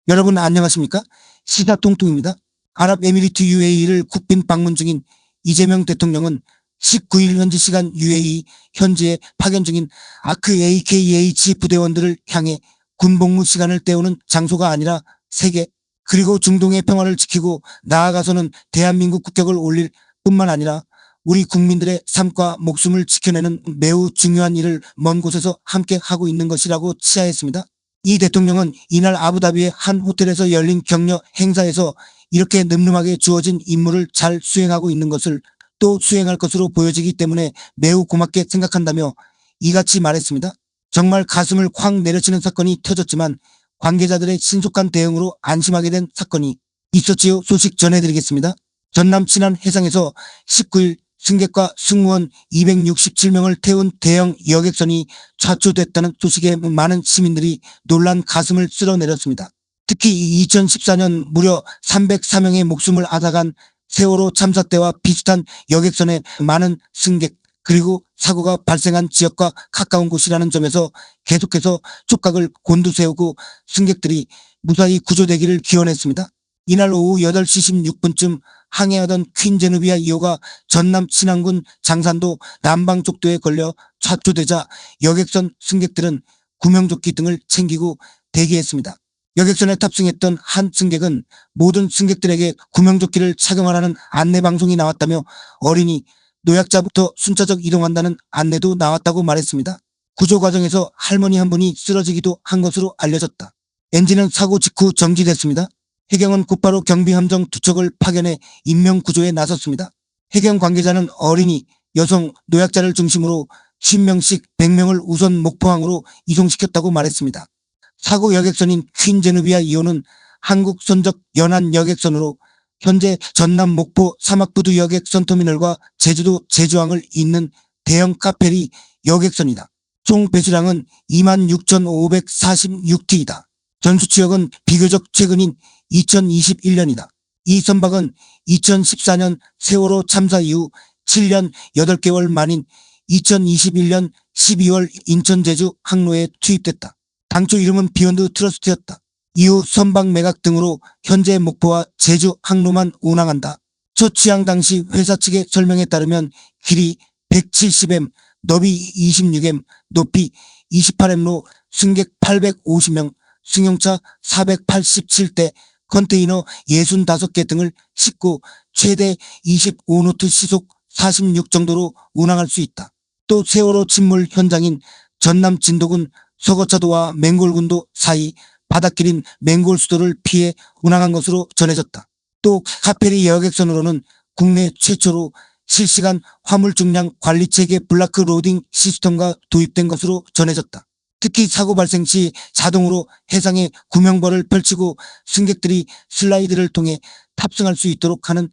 여러분 안녕하십니까? 시사통통입니다. 아랍에미리트 UAE를 국빈 방문 중인 이재명 대통령은 19일 현지 시간 UAE 현지에 파견 중인 아크 AKH 부대원들을 향해 군복무 시간을 때우는 장소가 아니라 세계 그리고 중동의 평화를 지키고 나아가서는 대한민국 국격을 올릴 뿐만 아니라 우리 국민들의 삶과 목숨을 지켜내는 매우 중요한 일을 먼 곳에서 함께 하고 있는 것이라고 치하했습니다. 이 대통령은 이날 아부다비의 한 호텔에서 열린 격려 행사에서 이렇게 늠름하게 주어진 임무를 잘 수행하고 있는 것을 또 수행할 것으로 보여지기 때문에 매우 고맙게 생각한다며 이같이 말했습니다. 정말 가슴을 확 내려치는 사건이 터졌지만 관계자들의 신속한 대응으로 안심하게 된 사건이 있었지요. 소식 전해드리겠습니다. 전남 친안 해상에서 19일 승객과 승무원 267명을 태운 대형 여객선이 좌초됐다는 소식에 많은 시민들이 놀란 가슴을 쓸어내렸습니다. 특히 2014년 무려 304명의 목숨을 앗아간 세월호 참사 때와 비슷한 여객선의 많은 승객 그리고 사고가 발생한 지역과 가까운 곳이라는 점에서 계속해서 촉각을 곤두세우고 승객들이 무사히 구조되기를 기원했습니다. 이날 오후 8시 16분쯤 항해하던 퀸 제누비아 2호가 전남 신안군 장산도 남방족도에 걸려 좌초되자 여객선 승객들은 구명조끼 등을 챙기고 대기했습니다. 여객선에 탑승했던 한 승객은 모든 승객들에게 구명조끼를 착용하라는 안내방송이 나왔다며 어린이, 노약자부터 순차적 이동한다는 안내도 나왔다고 말했습니다. 구조 과정에서 할머니 한 분이 쓰러지기도 한 것으로 알려졌다. 엔진은 사고 직후 정지됐습니다. 해경은 곧바로 경비함정 2척을 파견해 인명구조에 나섰습니다. 해경 관계자는 어린이, 여성, 노약자를 중심으로 10명씩 100명을 우선 목포항으로 이송시켰다고 말했습니다. 사고 여객선인 퀸 제누비아 2호는 한국 선적 연안 여객선으로 현재 전남 목포 사막부두 여객선터미널과 제주도 제주항을 잇는 대형 카페리 여객선이다. 총 배수량은 26,546T이다. 전수취역은 비교적 최근인 2021년이다. 이 선박은 2014년 세월호 참사 이후 7년 8개월 만인 2021년 12월 인천 제주 항로에 투입됐다. 당초 이름은 비욘드 트러스트였다. 이후 선박 매각 등으로 현재 목포와 제주 항로만 운항한다. 첫 취항 당시 회사 측의 설명에 따르면 길이 170m, 너비 26m, 높이 28m로 승객 850명, 승용차 487대, 컨테이너 65개 등을 싣고 최대 25노트 시속 46 정도로 운항할 수 있다. 또 세월호 침몰 현장인 전남 진도군 서거차도와 맹골군도 사이 바닷길인 맹골수도를 피해 운항한 것으로 전해졌다. 또 카페리 여객선으로는 국내 최초로 실시간 화물 중량 관리체계 블라크 로딩 시스템과 도입된 것으로 전해졌다. 특히 사고 발생 시 자동으로 해상에 구명벌을 펼치고 승객들이 슬라이드를 통해 탑승할 수 있도록 하는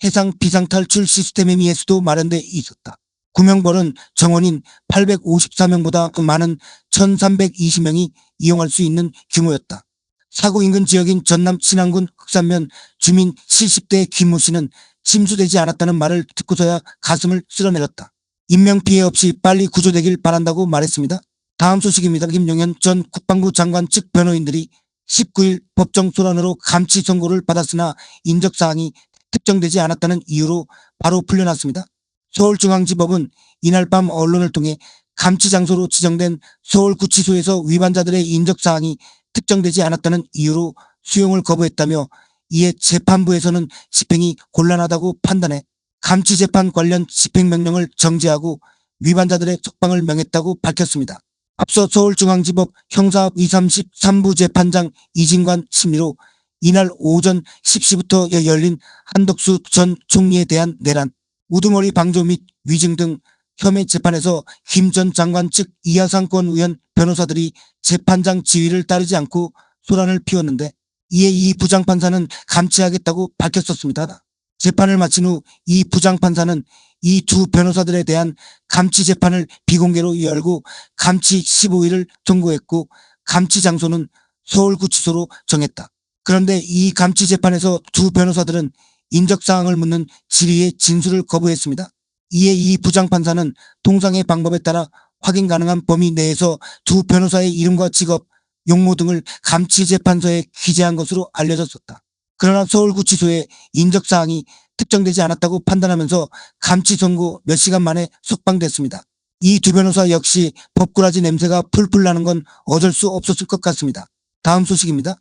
해상 비상탈출 시스템에 의해서도 마련돼 있었다. 구명벌은 정원인 854명보다 많은 1320명이 이용할 수 있는 규모였다. 사고 인근 지역인 전남 신안군 흑산면 주민 70대 김모 씨는 침수되지 않았다는 말을 듣고서야 가슴을 쓸어내렸다. 인명피해 없이 빨리 구조되길 바란다고 말했습니다. 다음 소식입니다. 김용현 전 국방부 장관 측 변호인들이 19일 법정 소란으로 감치 선고를 받았으나 인적사항이 특정되지 않았다는 이유로 바로 풀려났습니다. 서울중앙지법은 이날 밤 언론을 통해 감치 장소로 지정된 서울구치소에서 위반자들의 인적사항이 특정되지 않았다는 이유로 수용을 거부했다며 이에 재판부에서는 집행이 곤란하다고 판단해 감치재판 관련 집행명령을 정지하고 위반자들의 석방을 명했다고 밝혔습니다. 앞서 서울중앙지법 형사합 233부 재판장 이진관 심리로 이날 오전 10시부터 열린 한덕수 전 총리에 대한 내란, 우두머리 방조 및 위증 등 혐의 재판에서 김 전 장관 측 이하상권 의원 변호사들이 재판장 지휘를 따르지 않고 소란을 피웠는데 이에 이 부장판사는 감치하겠다고 밝혔었습니다. 재판을 마친 후 이 부장판사는 이 두 변호사들에 대한 감치 재판을 비공개로 열고 감치 15일을 선고했고 감치 장소는 서울구치소로 정했다. 그런데 이 감치 재판에서 두 변호사들은 인적사항을 묻는 질의의 진술을 거부했습니다. 이에 이 부장판사는 통상의 방법에 따라 확인 가능한 범위 내에서 두 변호사의 이름과 직업, 용모 등을 감치재판서에 기재한 것으로 알려졌었다. 그러나 서울구치소의 인적사항이 특정되지 않았다고 판단하면서 감치 선고 몇 시간 만에 석방됐습니다. 이 두 변호사 역시 법꾸라지 냄새가 풀풀 나는 건 어쩔 수 없었을 것 같습니다. 다음 소식입니다.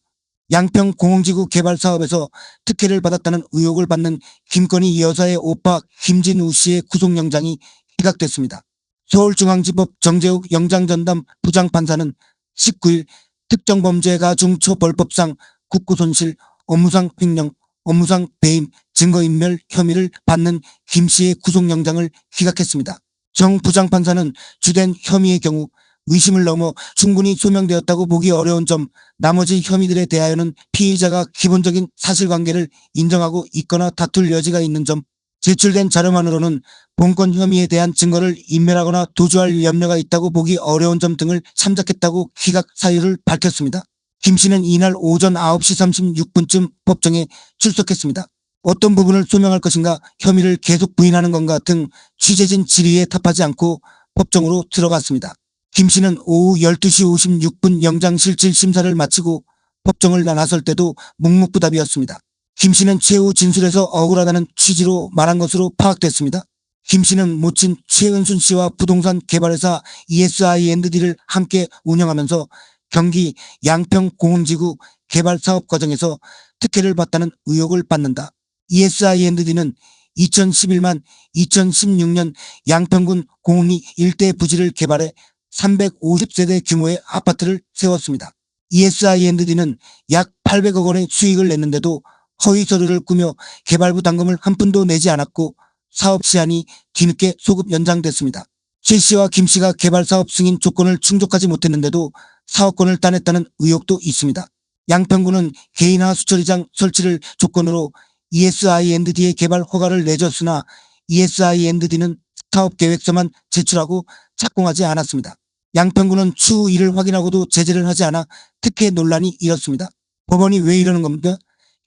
양평 공흥지구 개발 사업에서 특혜를 받았다는 의혹을 받는 김건희 여사의 오빠 김진우 씨의 구속영장이 기각됐습니다. 서울중앙지법 정재욱 영장전담 부장판사는 19일 특정범죄가 중처벌법상 국고손실, 업무상 횡령, 업무상 배임, 증거인멸 혐의를 받는 김 씨의 구속영장을 기각했습니다. 정 부장판사는 주된 혐의의 경우 의심을 넘어 충분히 소명되었다고 보기 어려운 점, 나머지 혐의들에 대하여는 피의자가 기본적인 사실관계를 인정하고 있거나 다툴 여지가 있는 점, 제출된 자료만으로는 본건 혐의에 대한 증거를 인멸하거나 도주할 염려가 있다고 보기 어려운 점 등을 참작했다고 기각 사유를 밝혔습니다. 김 씨는 이날 오전 9시 36분쯤 법정에 출석했습니다. 어떤 부분을 소명할 것인가, 혐의를 계속 부인하는 건가 등 취재진 질의에 답하지 않고 법정으로 들어갔습니다. 김 씨는 오후 12시 56분 영장실질 심사를 마치고 법정을 나설 때도 묵묵부답이었습니다. 김 씨는 최후 진술에서 억울하다는 취지로 말한 것으로 파악됐습니다. 김 씨는 모친 최은순 씨와 부동산 개발회사 ESI&D를 함께 운영하면서 경기 양평 공흥지구 개발 사업 과정에서 특혜를 받다는 의혹을 받는다. ESI&D는 2011만 2016년 양평군 공흥리 일대 부지를 개발해 350세대 규모의 아파트를 세웠습니다. ESI&D는 약 800억 원의 수익을 냈는데도 허위 서류를 꾸며 개발부 단금을 한 푼도 내지 않았고 사업 시한이 뒤늦게 소급 연장됐습니다. 최 씨와 김 씨가 개발 사업 승인 조건을 충족하지 못했는데도 사업권을 따냈다는 의혹도 있습니다. 양평구는 개인화 수처리장 설치를 조건으로 ESI&D의 개발 허가를 내줬으나 ESI&D는 사업 계획서만 제출하고 착공하지 않았습니다. 양평구는 추후 이를 확인하고도 제재를 하지 않아 특혜 논란이 일었습니다. 법원이 왜 이러는 겁니까?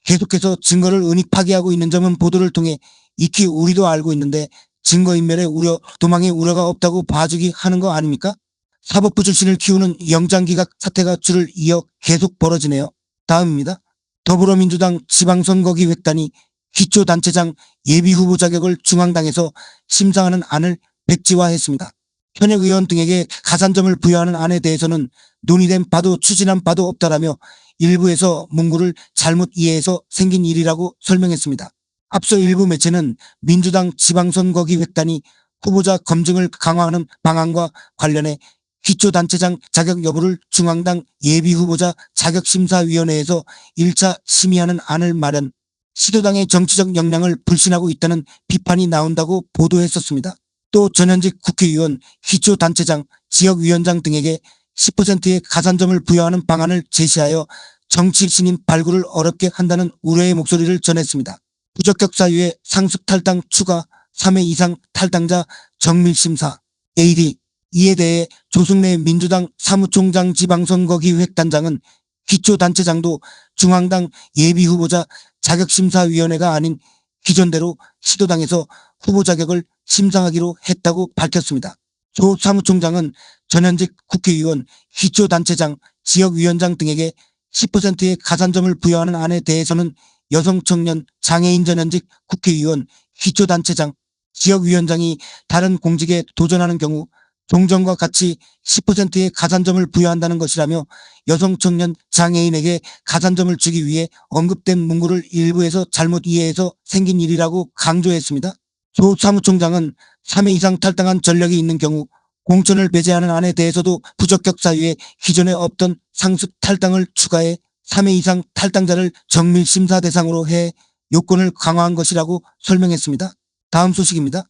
계속해서 증거를 은닉 파기하고 있는 점은 보도를 통해 익히 우리도 알고 있는데 증거인멸의 우려, 도망의 우려가 없다고 봐주기 하는 거 아닙니까? 사법부 출신을 키우는 영장기각 사태가 줄을 이어 계속 벌어지네요. 다음입니다. 더불어민주당 지방선거기획단이 기초단체장 예비후보 자격을 중앙당에서 심사하는 안을 백지화했습니다. 현역 의원 등에게 가산점을 부여하는 안에 대해서는 논의된 바도 추진한 바도 없다라며 일부에서 문구를 잘못 이해해서 생긴 일이라고 설명했습니다. 앞서 일부 매체는 민주당 지방선거기획단이 후보자 검증을 강화하는 방안과 관련해 기초단체장 자격 여부를 중앙당 예비후보자 자격심사위원회에서 1차 심의하는 안을 마련, 시도당의 정치적 역량을 불신하고 있다는 비판이 나온다고 보도했었습니다. 또 전현직 국회의원, 기초단체장, 지역위원장 등에게 10%의 가산점을 부여하는 방안을 제시하여 정치 신인 발굴을 어렵게 한다는 우려의 목소리를 전했습니다. 부적격 사유의 상습 탈당 추가, 3회 이상 탈당자 정밀심사, AD. 이에 대해 조승래 민주당 사무총장 지방선거기획단장은 기초단체장도 중앙당 예비후보자 자격심사위원회가 아닌 기존대로 시도당에서 후보 자격을 심사하기로 했다고 밝혔습니다. 조 사무총장은 전현직 국회의원, 기초단체장, 지역위원장 등에게 10%의 가산점을 부여하는 안에 대해서는 여성, 청년, 장애인 전현직 국회의원, 기초단체장, 지역위원장이 다른 공직에 도전하는 경우 종전과 같이 10%의 가산점을 부여한다는 것이라며 여성, 청년, 장애인에게 가산점을 주기 위해 언급된 문구를 일부에서 잘못 이해해서 생긴 일이라고 강조했습니다. 조 사무총장은 3회 이상 탈당한 전력이 있는 경우 공천을 배제하는 안에 대해서도 부적격 사유에 기존에 없던 상습 탈당을 추가해 3회 이상 탈당자를 정밀심사 대상으로 해 요건을 강화한 것이라고 설명했습니다. 다음 소식입니다.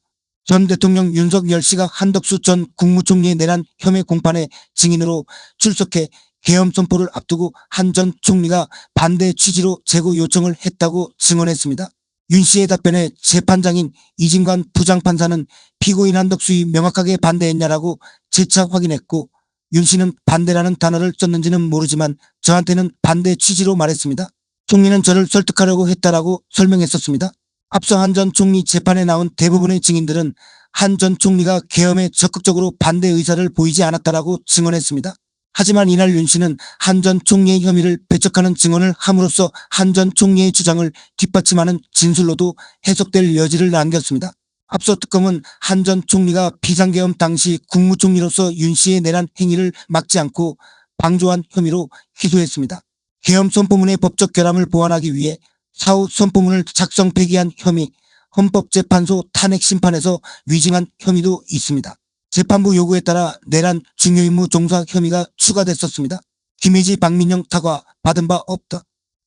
전 대통령 윤석열 씨가 한덕수 전 국무총리에 내란 혐의 공판에 증인으로 출석해 계엄 선포를 앞두고 한 전 총리가 반대 취지로 재고 요청을 했다고 증언했습니다. 윤 씨의 답변에 재판장인 이진관 부장판사는 피고인 한덕수이 명확하게 반대했냐라고 재차 확인했고, 윤 씨는 반대라는 단어를 썼는지는 모르지만 저한테는 반대 취지로 말했습니다. 총리는 저를 설득하려고 했다라고 설명했었습니다. 앞서 한 전 총리 재판에 나온 대부분의 증인들은 한 전 총리가 계엄에 적극적으로 반대 의사를 보이지 않았다라고 증언했습니다. 하지만 이날 윤 씨는 한 전 총리의 혐의를 배척하는 증언을 함으로써 한 전 총리의 주장을 뒷받침하는 진술로도 해석될 여지를 남겼습니다. 앞서 특검은 한 전 총리가 비상계엄 당시 국무총리로서 윤 씨의 내란 행위를 막지 않고 방조한 혐의로 기소했습니다. 계엄 선포문의 법적 결함을 보완하기 위해 사후 선포문을 작성 폐기한 혐의, 헌법재판소 탄핵 심판에서 위증한 혐의도 있습니다. 재판부 요구에 따라 내란 중요임무 종사 혐의가 추가됐었습니다. 김혜지 박민영 타과 받은 바 없다.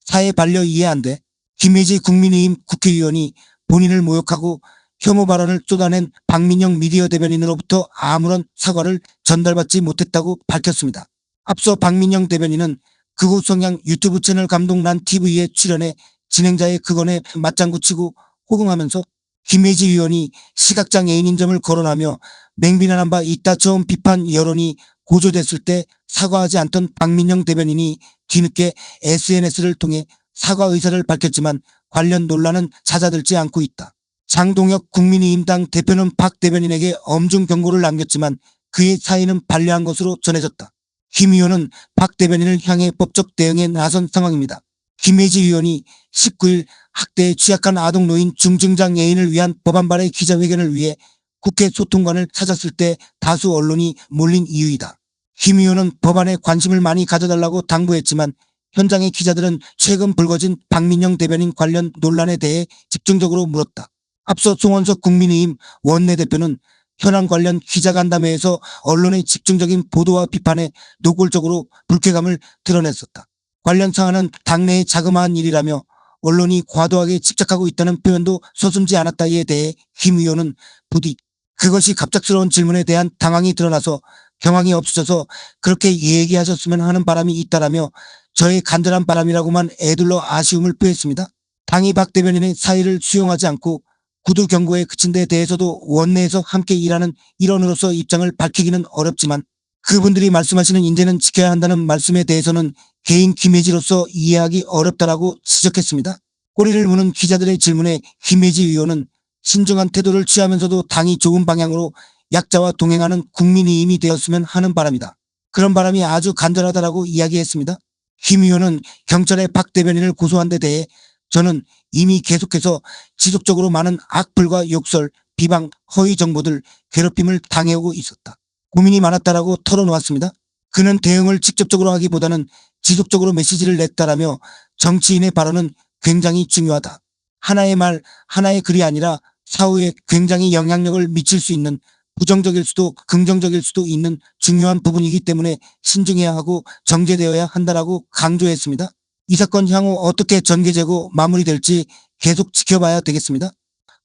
사회 반려 이해 안 돼. 김혜지 국민의힘 국회의원이 본인을 모욕하고 혐오 발언을 쏟아낸 박민영 미디어 대변인으로부터 아무런 사과를 전달받지 못했다고 밝혔습니다. 앞서 박민영 대변인은 극우 성향 유튜브 채널 감독 난 TV에 출연해 진행자의 극언에 맞장구 치고 호응하면서 김혜지 의원이 시각장애인인 점을 거론하며 맹비난한 바 있다 처음 비판 여론이 고조됐을 때 사과하지 않던 박민영 대변인이 뒤늦게 SNS를 통해 사과 의사를 밝혔지만 관련 논란은 잦아들지 않고 있다. 장동혁 국민의힘당 대표는 박 대변인에게 엄중 경고를 남겼지만 그의 사의는 반려한 것으로 전해졌다. 김 의원은 박 대변인을 향해 법적 대응에 나선 상황입니다. 김혜지 의원이 19일 학대에 취약한 아동 노인 중증장애인을 위한 법안 발의 기자회견을 위해 국회 소통관을 찾았을 때 다수 언론이 몰린 이유이다. 김 의원은 법안에 관심을 많이 가져달라고 당부했지만 현장의 기자들은 최근 불거진 박민영 대변인 관련 논란에 대해 집중적으로 물었다. 앞서 송원석 국민의힘 원내대표는 현안 관련 기자간담회에서 언론의 집중적인 보도와 비판에 노골적으로 불쾌감을 드러냈었다. 관련 사안은 당내의 자그마한 일이라며 언론이 과도하게 집착하고 있다는 표현도 서슴지 않았다에 대해 김 의원은 부디 그것이 갑작스러운 질문에 대한 당황이 드러나서 경황이 없어져서 그렇게 얘기하셨으면 하는 바람이 있다라며 저의 간절한 바람이라고만 애둘러 아쉬움을 표했습니다. 당이 박 대변인의 사의를 수용하지 않고 구두 경고에 그친 데 대해서도 원내에서 함께 일하는 일원으로서 입장을 밝히기는 어렵지만 그분들이 말씀하시는 인재는 지켜야 한다는 말씀에 대해서는 개인 김혜지로서 이해하기 어렵다라고 지적했습니다. 꼬리를 무는 기자들의 질문에 김혜지 의원은 신중한 태도를 취하면서도 당이 좋은 방향으로 약자와 동행하는 국민의힘이 되었으면 하는 바람이다. 그런 바람이 아주 간절하다라고 이야기했습니다. 김 의원은 경찰에 박 대변인을 고소한 데 대해 저는 이미 계속해서 지속적으로 많은 악플과 욕설, 비방, 허위 정보들, 괴롭힘을 당해오고 있었다. 고민이 많았다라고 털어놓았습니다. 그는 대응을 직접적으로 하기보다는 지속적으로 메시지를 냈다라며 정치인의 발언은 굉장히 중요하다. 하나의 말, 하나의 글이 아니라 사후에 굉장히 영향력을 미칠 수 있는 부정적일 수도 긍정적일 수도 있는 중요한 부분이기 때문에 신중해야 하고 정제되어야 한다라고 강조했습니다. 이 사건 향후 어떻게 전개되고 마무리될지 계속 지켜봐야 되겠습니다.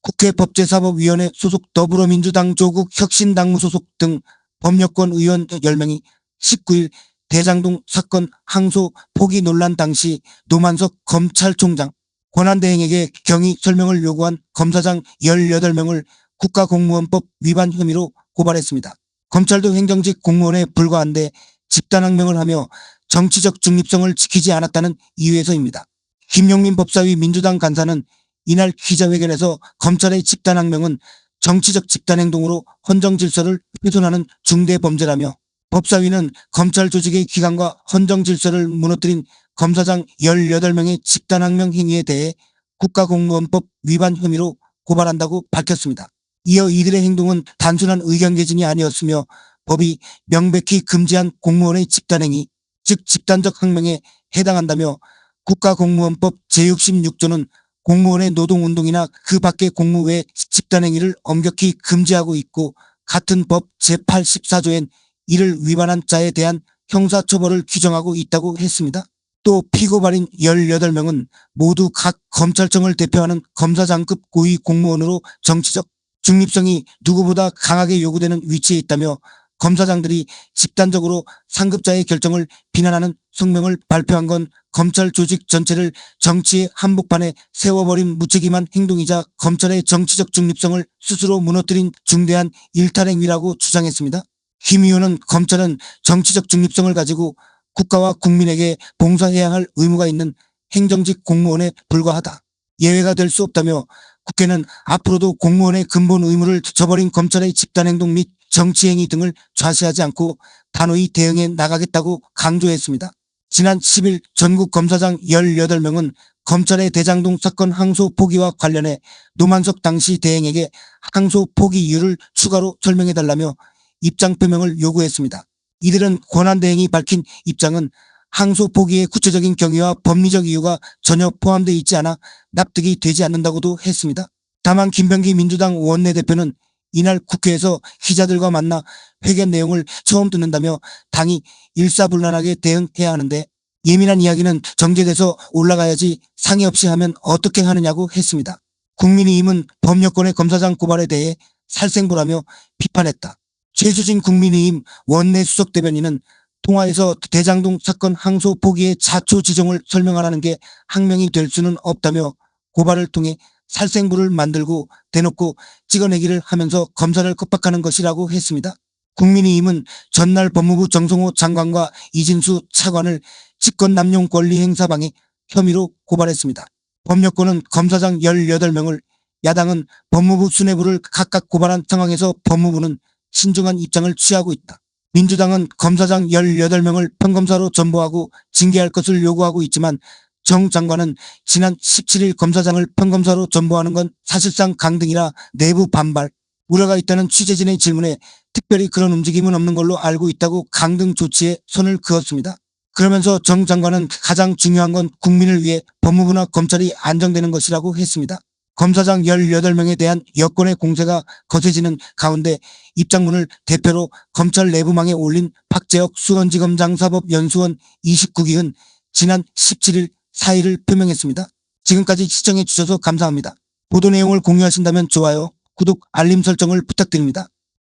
국회 법제사법위원회 소속 더불어민주당 조국 혁신당무 소속 등 법여권 의원 10명이 19일 대장동 사건 항소 포기 논란 당시 노만석 검찰총장 권한대행에게 경위 설명을 요구한 검사장 18명을 국가공무원법 위반 혐의로 고발했습니다. 검찰도 행정직 공무원에 불과한데 집단항명을 하며 정치적 중립성을 지키지 않았다는 이유에서입니다. 김용민 법사위 민주당 간사는 이날 기자회견에서 검찰의 집단항명은 정치적 집단행동으로 헌정질서를 훼손하는 중대범죄라며 법사위는 검찰 조직의 기강과 헌정질서를 무너뜨린 검사장 18명의 집단항명 행위에 대해 국가공무원법 위반 혐의로 고발한다고 밝혔습니다. 이어 이들의 행동은 단순한 의견개진이 아니었으며 법이 명백히 금지한 공무원의 집단행위, 즉 집단적 항명에 해당한다며 국가공무원법 제66조는 공무원의 노동운동이나 그 밖의 공무 외 집단행위를 엄격히 금지하고 있고 같은 법 제84조엔 이를 위반한 자에 대한 형사처벌을 규정하고 있다고 했습니다. 또 피고발인 18명은 모두 각 검찰청을 대표하는 검사장급 고위 공무원으로 정치적 중립성이 누구보다 강하게 요구되는 위치에 있다며 검사장들이 집단적으로 상급자의 결정을 비난하는 성명을 발표한 건 검찰 조직 전체를 정치의 한복판에 세워버린 무책임한 행동이자 검찰의 정치적 중립성을 스스로 무너뜨린 중대한 일탈행위라고 주장했습니다. 김 의원은 검찰은 정치적 중립성을 가지고 국가와 국민에게 봉사해야 할 의무가 있는 행정직 공무원에 불과하다. 예외가 될 수 없다며 국회는 앞으로도 공무원의 근본 의무를 저버린 검찰의 집단행동 및 정치행위 등을 좌시하지 않고 단호히 대응해 나가겠다고 강조했습니다. 지난 10일 전국 검사장 18명은 검찰의 대장동 사건 항소 포기와 관련해 노만석 당시 대행에게 항소 포기 이유를 추가로 설명해달라며 입장 표명을 요구했습니다. 이들은 권한대행이 밝힌 입장은 항소 포기의 구체적인 경위와 법리적 이유가 전혀 포함되어 있지 않아 납득이 되지 않는다고도 했습니다. 다만 김병기 민주당 원내대표는 이날 국회에서 기자들과 만나 회견 내용을 처음 듣는다며 당이 일사불란하게 대응해야 하는데 예민한 이야기는 정제돼서 올라가야지 상의 없이 하면 어떻게 하느냐고 했습니다. 국민의힘은 법여권의 검사장 고발에 대해 살생부라며 비판했다. 최수진 국민의힘 원내수석 대변인은 통화에서 대장동 사건 항소 포기의 자초 지종을 설명하라는 게 항명이 될 수는 없다며 고발을 통해 살생부를 만들고 대놓고 찍어내기를 하면서 검사를 겁박하는 것이라고 했습니다. 국민의힘은 전날 법무부 정성호 장관과 이진수 차관을 직권남용 권리 행사방해 혐의로 고발했습니다. 법여권은 검사장 18명을, 야당은 법무부 수뇌부를 각각 고발한 상황에서 법무부는 신중한 입장을 취하고 있다. 민주당은 검사장 18명을 평검사로 전보하고 징계할 것을 요구하고 있지만 정 장관은 지난 17일 검사장을 평검사로 전보하는 건 사실상 강등이라 내부 반발, 우려가 있다는 취재진의 질문에 특별히 그런 움직임은 없는 걸로 알고 있다고 강등 조치에 손을 그었습니다. 그러면서 정 장관은 가장 중요한 건 국민을 위해 법무부나 검찰이 안정되는 것이라고 했습니다. 검사장 18명에 대한 여권의 공세가 거세지는 가운데 입장문을 대표로 검찰 내부망에 올린 박재혁 수원지검장 사법연수원 29기은 지난 17일 사의를 표명했습니다. 지금까지 시청해 주셔서 감사합니다. 보도 내용을 공유하신다면 좋아요, 구독, 알림 설정을 부탁드립니다.